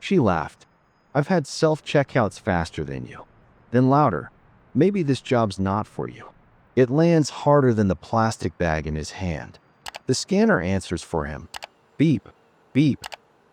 She laughed. I've had self-checkouts faster than you. Then louder. Maybe this job's not for you. It lands harder than the plastic bag in his hand. The scanner answers for him. Beep, beep,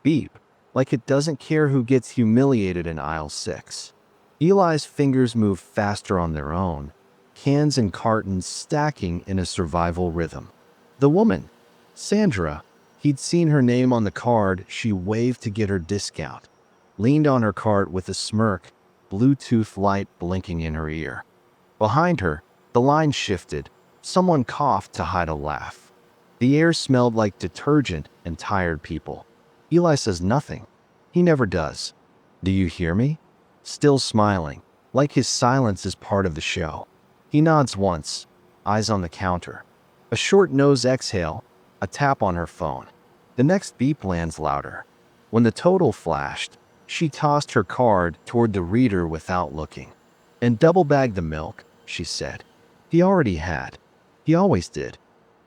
beep, like it doesn't care who gets humiliated in aisle 6. Eli's fingers move faster on their own, cans and cartons stacking in a survival rhythm. The woman, Sandra, he'd seen her name on the card she waved to get her discount, leaned on her cart with a smirk, Bluetooth light blinking in her ear. Behind her, the line shifted. Someone coughed to hide a laugh. The air smelled like detergent and tired people. Eli says nothing. He never does. Do you hear me? Still smiling, like his silence is part of the show. He nods once, eyes on the counter. A short nose exhale, a tap on her phone. The next beep lands louder. When the total flashed, she tossed her card toward the reader without looking. And double-bag the milk, she said. He already had. He always did.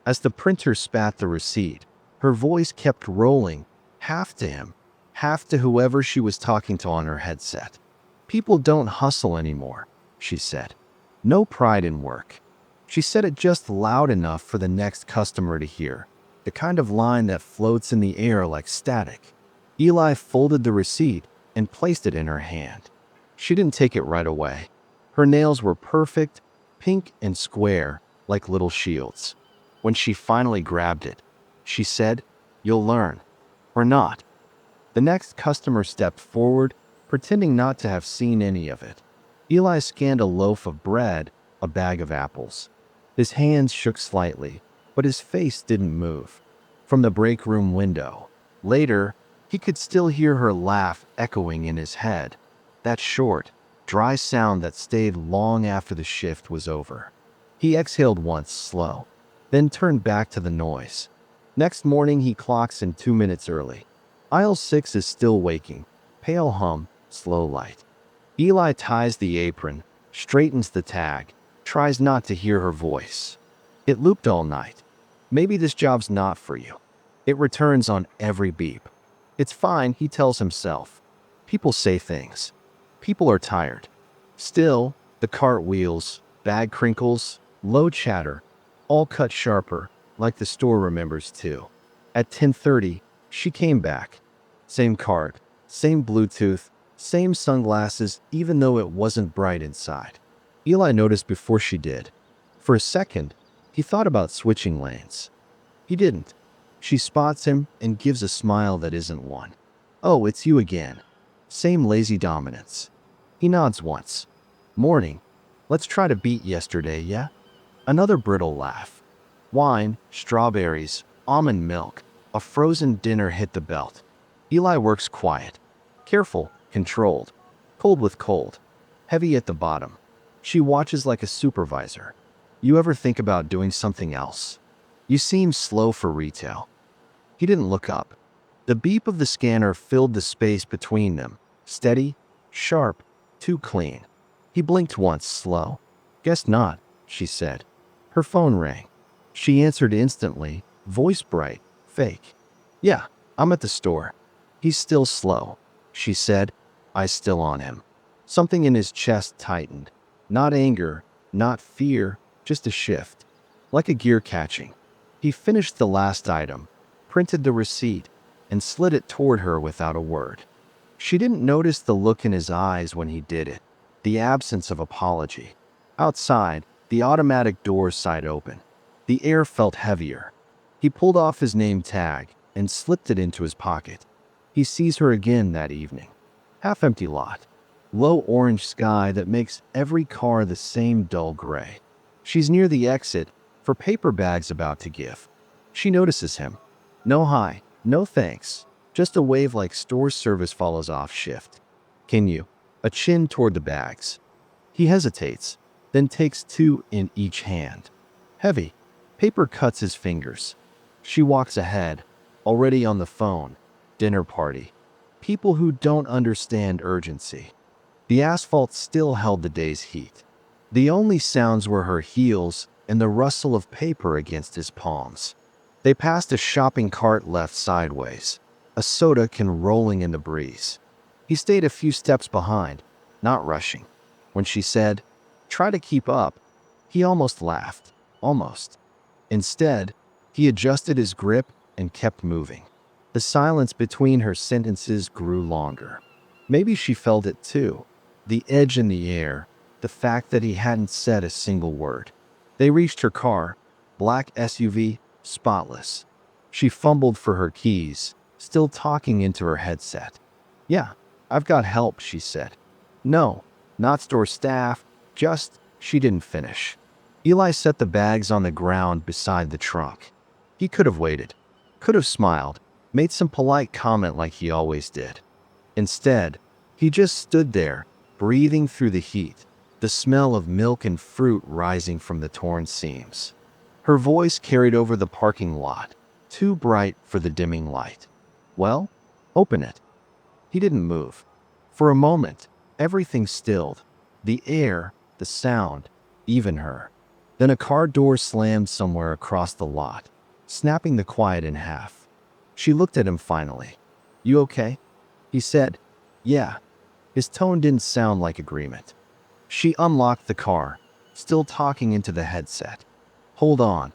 As the printer spat the receipt, her voice kept rolling, half to him, half to whoever she was talking to on her headset. People don't hustle anymore, she said. No pride in work. She said it just loud enough for the next customer to hear, the kind of line that floats in the air like static. Eli folded the receipt and placed it in her hand. She didn't take it right away. Her nails were perfect, pink and square, like little shields. When she finally grabbed it, she said, "You'll learn. Or not." The next customer stepped forward, pretending not to have seen any of it. Eli scanned a loaf of bread, a bag of apples. His hands shook slightly, but his face didn't move. From the break room window, later, he could still hear her laugh echoing in his head, that short, dry sound that stayed long after the shift was over. He exhaled once, slow, then turned back to the noise. Next morning, he clocks in 2 minutes early. Aisle 6 is still waking, pale hum, slow light. Eli ties the apron, straightens the tag, tries not to hear her voice. It looped all night. Maybe this job's not for you. It returns on every beep. It's fine, he tells himself. People say things. People are tired. Still, the cart wheels, bag crinkles, low chatter, all cut sharper, like the store remembers too. At 10:30, she came back. Same cart, same Bluetooth, same sunglasses, even though it wasn't bright inside. Eli noticed before she did. For a second, he thought about switching lanes. He didn't. She spots him and gives a smile that isn't one. "Oh, it's you again." Same lazy dominance. He nods once. "Morning. Let's try to beat yesterday, yeah?" Another brittle laugh. Wine, strawberries, almond milk, a frozen dinner hit the belt. Eli works quiet. Careful, controlled. Cold with cold. Heavy at the bottom. She watches like a supervisor. "You ever think about doing something else? You seem slow for retail." He didn't look up. The beep of the scanner filled the space between them. Steady, sharp, too clean. He blinked once, slow. "Guess not," she said. Her phone rang. She answered instantly, voice bright, fake. "Yeah, I'm at the store." "He's still slow," she said, eyes still on him. Something in his chest tightened. Not anger, not fear, just a shift. Like a gear catching. He finished the last item, printed the receipt, and slid it toward her without a word. She didn't notice the look in his eyes when he did it, the absence of apology. Outside, the automatic door side open. The air felt heavier. He pulled off his name tag and slipped it into his pocket. He sees her again that evening. Half-empty lot. Low orange sky that makes every car the same dull gray. She's near the exit, for paper bags about to give. She notices him. No hi, no thanks. Just a wave like store service follows off shift. "Can you?" A chin toward the bags. He hesitates, then takes 2 in each hand. Heavy. Paper cuts his fingers. She walks ahead, already on the phone. Dinner party. People who don't understand urgency. The asphalt still held the day's heat. The only sounds were her heels and the rustle of paper against his palms. They passed a shopping cart left sideways, a soda can rolling in the breeze. He stayed a few steps behind, not rushing. When she said, "Try to keep up," he almost laughed. Almost. Instead, he adjusted his grip and kept moving. The silence between her sentences grew longer. Maybe she felt it too. The edge in the air, the fact that he hadn't said a single word. They reached her car, black SUV, spotless. She fumbled for her keys, still talking into her headset. "Yeah, I've got help," she said. "No, not store staff, just," she didn't finish. Eli set the bags on the ground beside the trunk. He could have waited, could have smiled, made some polite comment like he always did. Instead, he just stood there, breathing through the heat, the smell of milk and fruit rising from the torn seams. Her voice carried over the parking lot, too bright for the dimming light. "Well, open it." He didn't move. For a moment, everything stilled. The air, the sound, even her. Then a car door slammed somewhere across the lot, snapping the quiet in half. She looked at him finally. "You okay?" He said, "Yeah." His tone didn't sound like agreement. She unlocked the car, still talking into the headset. "Hold on,"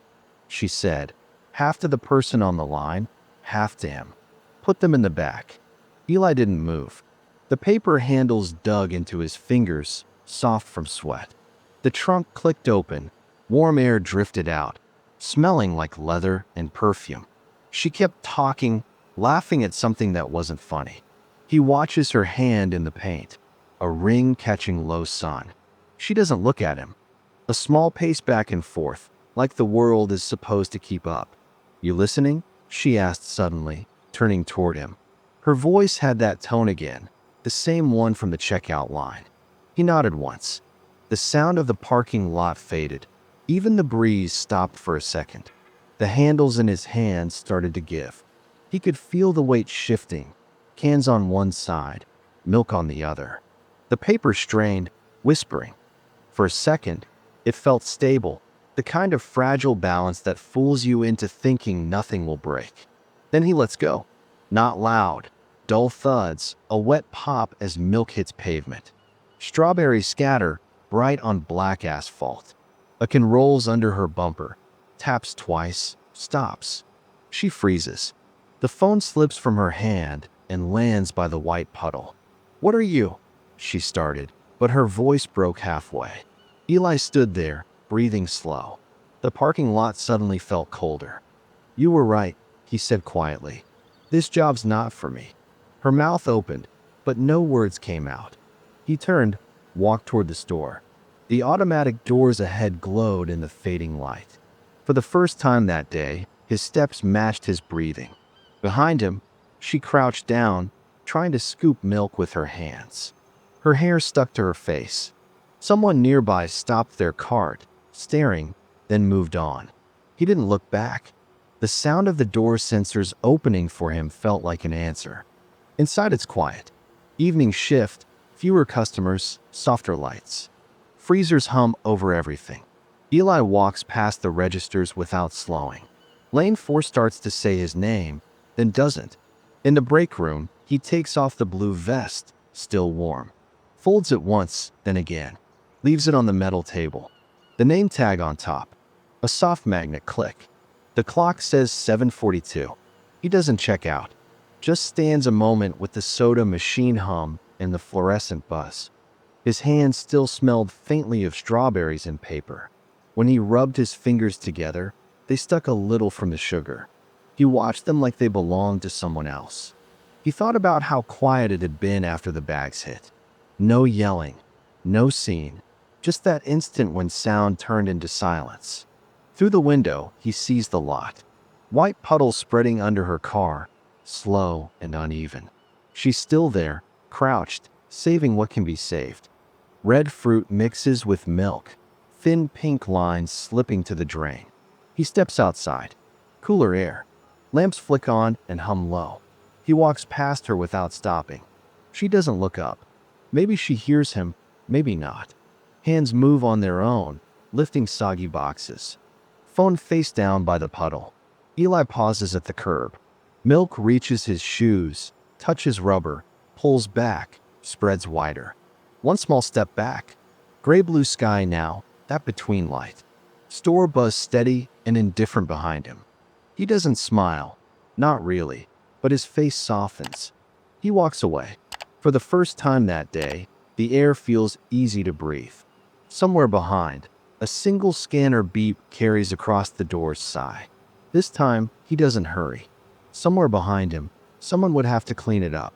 she said, half to the person on the line, half to him. "Put them in the back." Eli didn't move. The paper handles dug into his fingers, soft from sweat. The trunk clicked open. Warm air drifted out, smelling like leather and perfume. She kept talking, laughing at something that wasn't funny. He watches her hand in the paint, a ring catching low sun. She doesn't look at him. A small pace back and forth, like the world is supposed to keep up. "You listening?" she asked suddenly, turning toward him. Her voice had that tone again, the same one from the checkout line. He nodded once. The sound of the parking lot faded. Even the breeze stopped for a second. The handles in his hands started to give. He could feel the weight shifting, cans on one side, milk on the other. The paper strained, whispering. For a second, it felt stable, the kind of fragile balance that fools you into thinking nothing will break. Then he lets go. Not loud, dull thuds, a wet pop as milk hits pavement. Strawberries scatter, bright on black asphalt. A can rolls under her bumper, taps twice, stops. She freezes. The phone slips from her hand and lands by the white puddle. "What are you?" she started, but her voice broke halfway. Eli stood there, breathing slow. The parking lot suddenly felt colder. "You were right," he said quietly. "This job's not for me." Her mouth opened, but no words came out. He turned, walked toward the store. The automatic doors ahead glowed in the fading light. For the first time that day, his steps matched his breathing. Behind him, she crouched down, trying to scoop milk with her hands. Her hair stuck to her face. Someone nearby stopped their cart, staring, then moved on. He didn't look back. The sound of the door sensors opening for him felt like an answer. Inside it's quiet. Evening shift, fewer customers, softer lights. Freezers hum over everything. Eli walks past the registers without slowing. Lane 4 starts to say his name, then doesn't. In the break room, he takes off the blue vest, still warm. Folds it once, then again. Leaves it on the metal table. The name tag on top. A soft magnet click. The clock says 7:42. He doesn't check out. Just stands a moment with the soda machine hum and the fluorescent buzz. His hands still smelled faintly of strawberries and paper. When he rubbed his fingers together, they stuck a little from the sugar. He watched them like they belonged to someone else. He thought about how quiet it had been after the bags hit. No yelling, no scene, just that instant when sound turned into silence. Through the window, he sees the lot. White puddles spreading under her car, slow and uneven. She's still there, crouched, saving what can be saved. Red fruit mixes with milk, thin pink lines slipping to the drain. He steps outside. Cooler air. Lamps flick on and hum low. He walks past her without stopping. She doesn't look up. Maybe she hears him, maybe not. Hands move on their own, lifting soggy boxes. Phone face down by the puddle. Eli pauses at the curb. Milk reaches his shoes, touches rubber, pulls back, spreads wider. One small step back. Gray-blue sky now, that between light. Store buzz steady and indifferent behind him. He doesn't smile. Not really. But his face softens. He walks away. For the first time that day, the air feels easy to breathe. Somewhere behind, a single scanner beep carries across the door's sigh. This time, he doesn't hurry. Somewhere behind him, someone would have to clean it up.